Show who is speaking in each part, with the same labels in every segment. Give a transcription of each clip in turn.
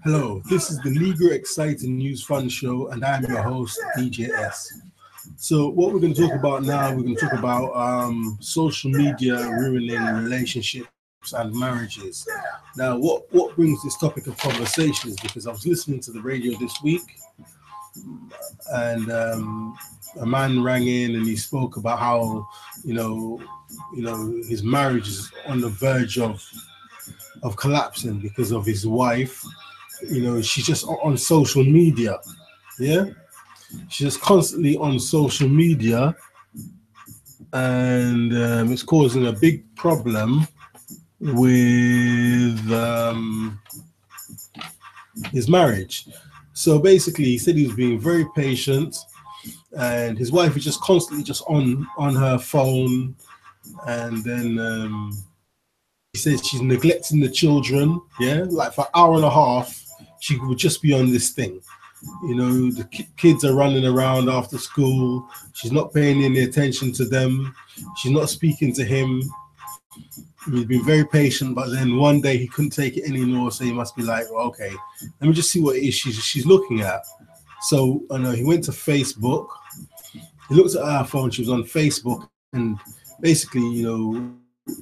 Speaker 1: Hello, this is the Legal Exciting News Fun Show, and I'm your host, DJS. So, what we're going to talk about now, we're going to talk about social media ruining relationships and marriages. Now, what brings this topic of conversation is because I was listening to the radio this week, and a man rang in and he spoke about how his marriage is on the verge of collapsing because of his wife. She's just on social media. Yeah, she's just constantly on social media, and it's causing a big problem with his marriage. So basically, he said he was being very patient, and his wife is just constantly just on her phone, and then he says she's neglecting the children. Yeah, like for an hour and a half, she would just be on this thing. The kids are running around after school. She's not paying any attention to them. She's not speaking to him. He's been very patient, but then one day he couldn't take it anymore, so he must be like, well, okay, let me just see what it is she's looking at. So he went to Facebook. He looked at her phone. She was on Facebook, and basically,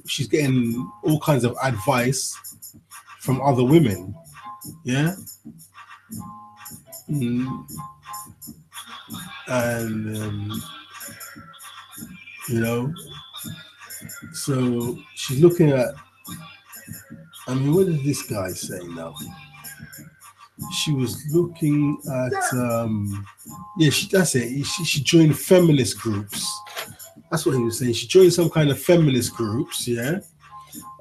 Speaker 1: she's getting all kinds of advice from other women. Yeah. And so she's looking at, what did this guy say now? She was looking at that's it. She joined feminist groups. That's what he was saying. She joined some kind of feminist groups, yeah.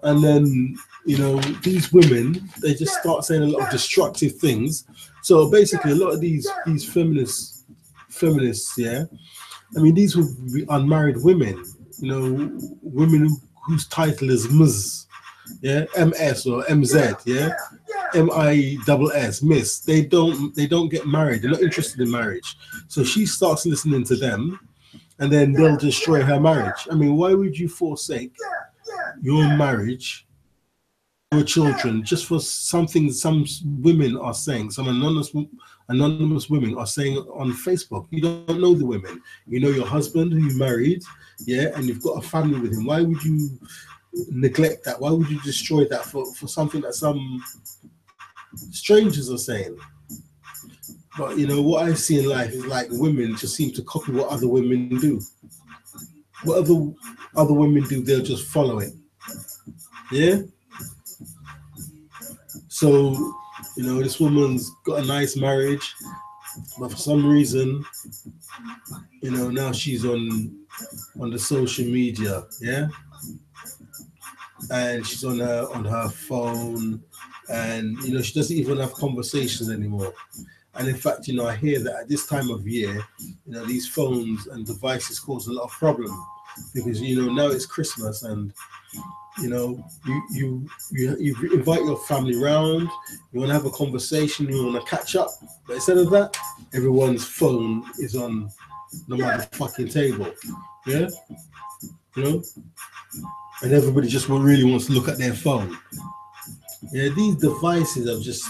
Speaker 1: And then these women, they just start saying a lot of destructive things. So basically, a lot of these feminists, yeah. These would be unmarried women, women whose title is Ms, yeah, MS or MZ, yeah, MISS, Miss. They don't get married. They're not interested in marriage. So she starts listening to them, and then they'll destroy her marriage. Why would you forsake your marriage, your children, just for something some women are saying, some anonymous women are saying on Facebook? You don't know the women. You know your husband who you married, yeah, and you've got a family with him. Why would you neglect that? Why would you destroy that for something that some strangers are saying? But what I see in life is like women just seem to copy what other women do. What other women do, they'll just follow it. Yeah. So this woman's got a nice marriage, but for some reason, now she's on the social media, yeah, and she's on her phone, and she doesn't even have conversations anymore. And in fact, I hear that at this time of year, these phones and devices cause a lot of problem, because now it's Christmas, and you invite your family round, you want to have a conversation, you want to catch up, but instead of that, everyone's phone is on the motherfucking table, yeah, and everybody just really wants to look at their phone. Yeah, these devices have just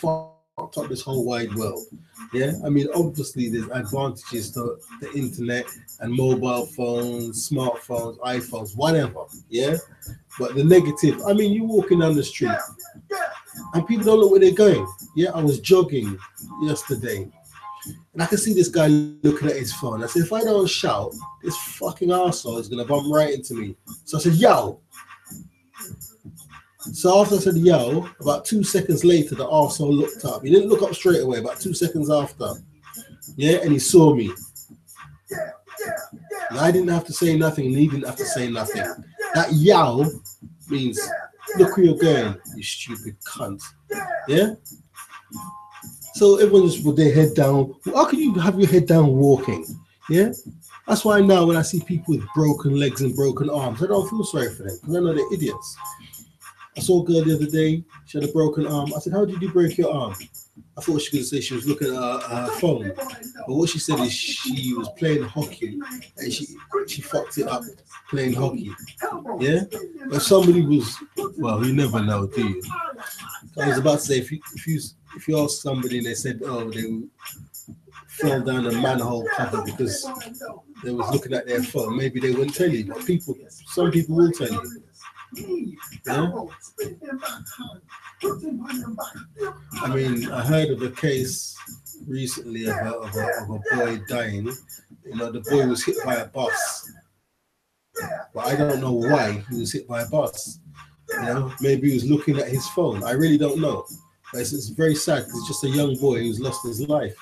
Speaker 1: fucked up this whole wide world. Yeah, obviously there's advantages to the internet and mobile phones, smartphones, iPhones, whatever. Yeah, but the negative, you walking down the street and people don't know where they're going. Yeah, I was jogging yesterday and I can see this guy looking at his phone. I said, if I don't shout, this fucking arsehole is gonna bump right into me. So I said, yo. So after I said yo, about 2 seconds later, the arsehole looked up. He didn't look up straight away, about 2 seconds after. Yeah, and he saw me. And I didn't have to say nothing, and he didn't have to say nothing. That yow means, look where you're going, you stupid cunt. Yeah? So everyone just with their head down. How can you have your head down walking? Yeah? That's why now when I see people with broken legs and broken arms, I don't feel sorry for them, because I know they're idiots. I saw a girl the other day, she had a broken arm. I said, how did you break your arm? I thought she was going to say she was looking at her phone, but what she said is she was playing hockey and she fucked it up playing hockey. Yeah, but somebody was, well, you never know, do you? I was about to say if you ask somebody and they said, oh, they fell down a manhole cover because they was looking at their phone, maybe they wouldn't tell you, but some people will tell you. Yeah? I mean, I heard of a case recently of a boy dying. You know, the boy was hit by a bus, but I don't know why he was hit by a bus. You know, maybe he was looking at his phone. I really don't know. But it's very sad because it's just a young boy who's lost his life.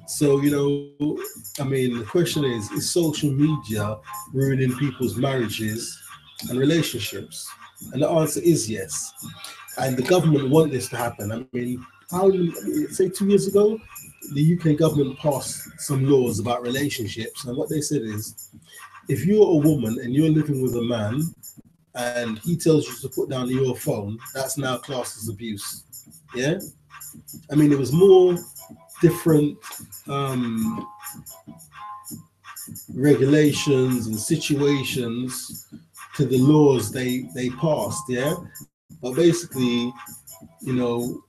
Speaker 1: So, you know, I mean, the question is social media ruining people's marriages and relationships? And the answer is yes. And the government want this to happen. I mean, say 2 years ago, the UK government passed some laws about relationships. And what they said is, if you're a woman and you're living with a man and he tells you to put down your phone, that's now classed as abuse. Yeah? I mean, there was more different regulations and situations to the laws they passed, yeah? But basically, you know,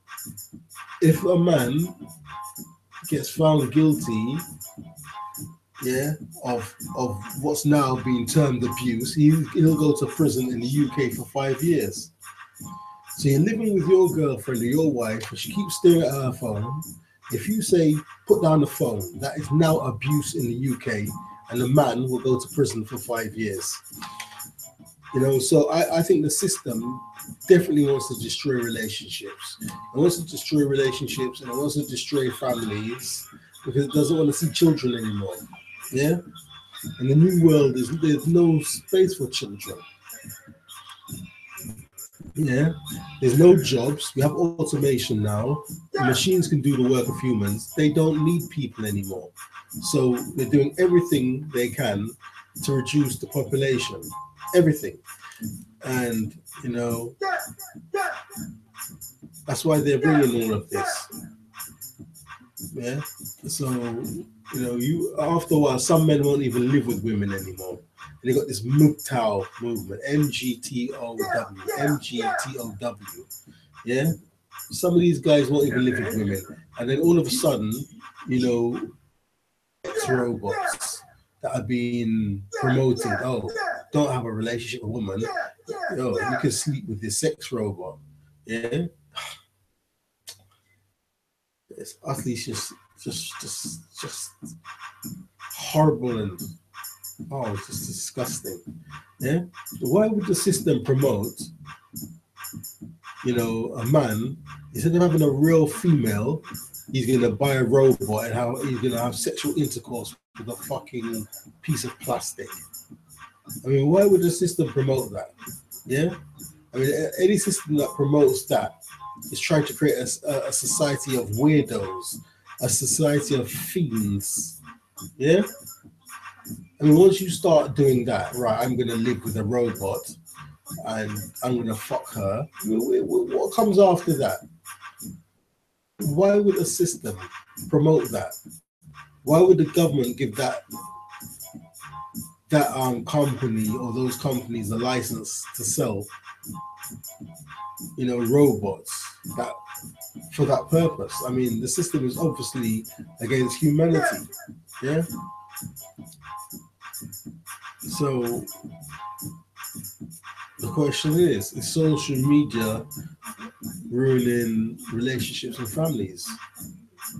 Speaker 1: if a man gets found guilty, yeah, of what's now being termed abuse, he'll go to prison in the UK for 5 years. So you're living with your girlfriend or your wife, and she keeps staring at her phone. If you say, put down the phone, that is now abuse in the UK, and the man will go to prison for 5 years. You know, so I think the system definitely wants to destroy relationships. It wants to destroy relationships and it wants to destroy families because it doesn't want to see children anymore. Yeah? In the new world, there's no space for children. Yeah? There's no jobs. We have automation now. The machines can do the work of humans. They don't need people anymore. So they're doing everything they can to reduce the population. Everything. And, you know, that's why they're bringing all of this. Yeah. So, you know, after a while, some men won't even live with women anymore. And they got this MGTOW movement, MGTOW, MGTOW. Yeah. Some of these guys won't even live with women. And then all of a sudden, you know, robots that are being promoted. Oh, don't have a relationship with a woman. Yo, you can sleep with this sex robot. Yeah. It's utterly just horrible and it's just disgusting. Yeah. Why would the system promote, you know, a man instead of having a real female, he's gonna buy a robot and how he's gonna have sexual intercourse with a fucking piece of plastic? I mean, why would the system promote that? Yeah, I mean, any system that promotes that is trying to create a society of weirdos, a society of fiends. Yeah, I mean, once you start doing that, right? I'm gonna live with a robot, and I'm gonna fuck her. I mean, what comes after that? Why would a system promote that? Why would the government give that company or those companies a license to sell, you know, robots that for that purpose? I mean, the system is obviously against humanity. Yeah. So the question is social media ruining relationships and families?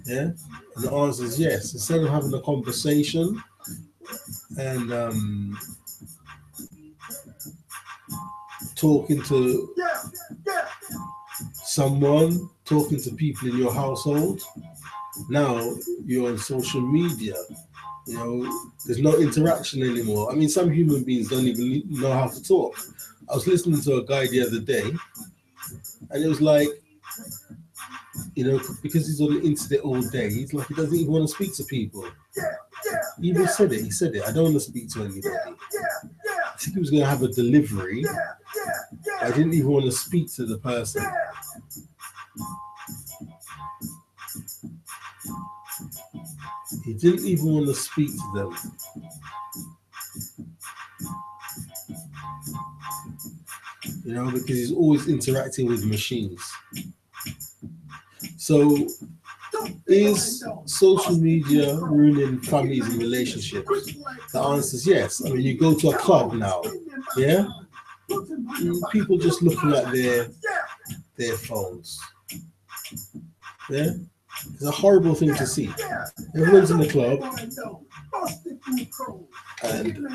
Speaker 1: Yeah. And the answer is yes. Instead of having a conversation and talking to someone, talking to people in your household, now you're on social media. You know, there's no interaction anymore. I mean, some human beings don't even know how to talk. I was listening to a guy the other day, and it was like, you know, because he's on the internet all day, he's like, he doesn't even want to speak to people. He even said it. He said it. I don't want to speak to anybody. I think he was going to have a delivery. I didn't even want to speak to the person. He didn't even want to speak to them. You know, because he's always interacting with machines. So, is social media ruining families and relationships? The answer is yes. I mean, you go to a club now, yeah? People just looking at their phones. Yeah? It's a horrible thing to see. Everyone's in the club, and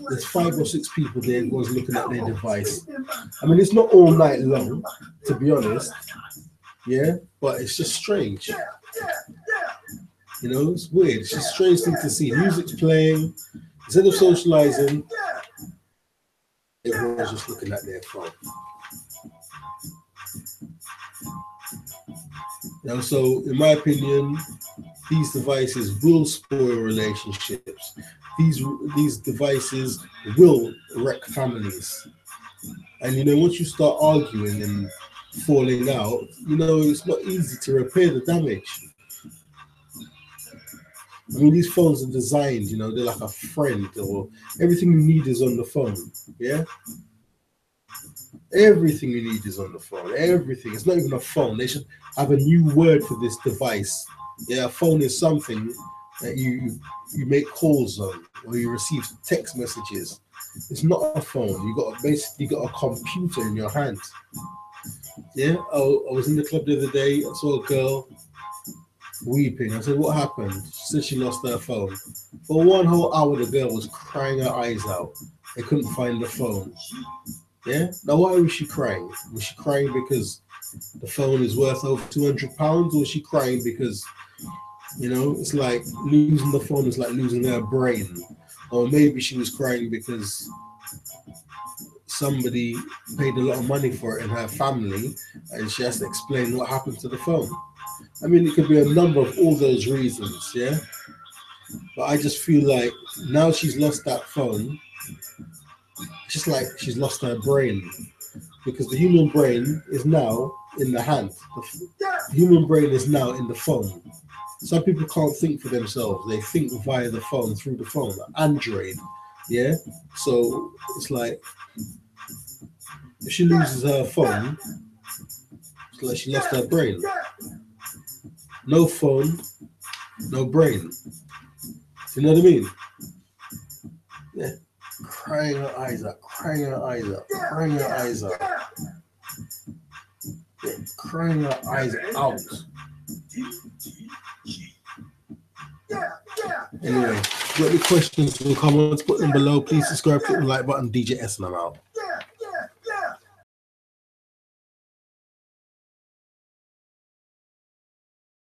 Speaker 1: there's 5 or 6 people there. Everyone's looking at their device. I mean, it's not all night long, to be honest. Yeah, but it's just strange. You know, it's weird. It's just a strange thing to see. Music's playing. Instead of socializing, everyone's just looking at their phone. You know, so in my opinion, these devices will spoil relationships. These devices will wreck families. And you know, once you start arguing and falling out, you know, it's not easy to repair the damage. I mean, these phones are designed, you know, they're like a friend, or everything you need is on the phone. Yeah? Everything you need is on the phone. Everything. It's not even a phone. They should have a new word for this device. Yeah, a phone is something that you make calls on, or you receive text messages. It's not a phone. You got a computer in your hand. Yeah. Oh, I was in the club the other day. I saw a girl weeping. I said, "What happened?" She said she lost her phone. For 1 whole hour, the girl was crying her eyes out. They couldn't find the phone. Yeah. Now, why was she crying? Was she crying because the phone is worth over £200, or was she crying because, you know, it's like losing the phone is like losing her brain? Or maybe she was crying because somebody paid a lot of money for it in her family, and she has to explain what happened to the phone. I mean, it could be a number of all those reasons, yeah? But I just feel like now she's lost that phone, it's just like she's lost her brain, because the human brain is now in the hand. The human brain is now in the phone. Some people can't think for themselves. They think via the phone, through the phone, Android, yeah? So it's like, if she loses her phone, it's like she lost her brain. No phone, no brain. You know what I mean? Yeah. Crying her eyes out, crying her eyes out, crying her eyes out. Yeah. Crying her eyes out. Anyway, if you got any questions or comments, put them below. Please subscribe, click the like button. DJ S, and I'm out.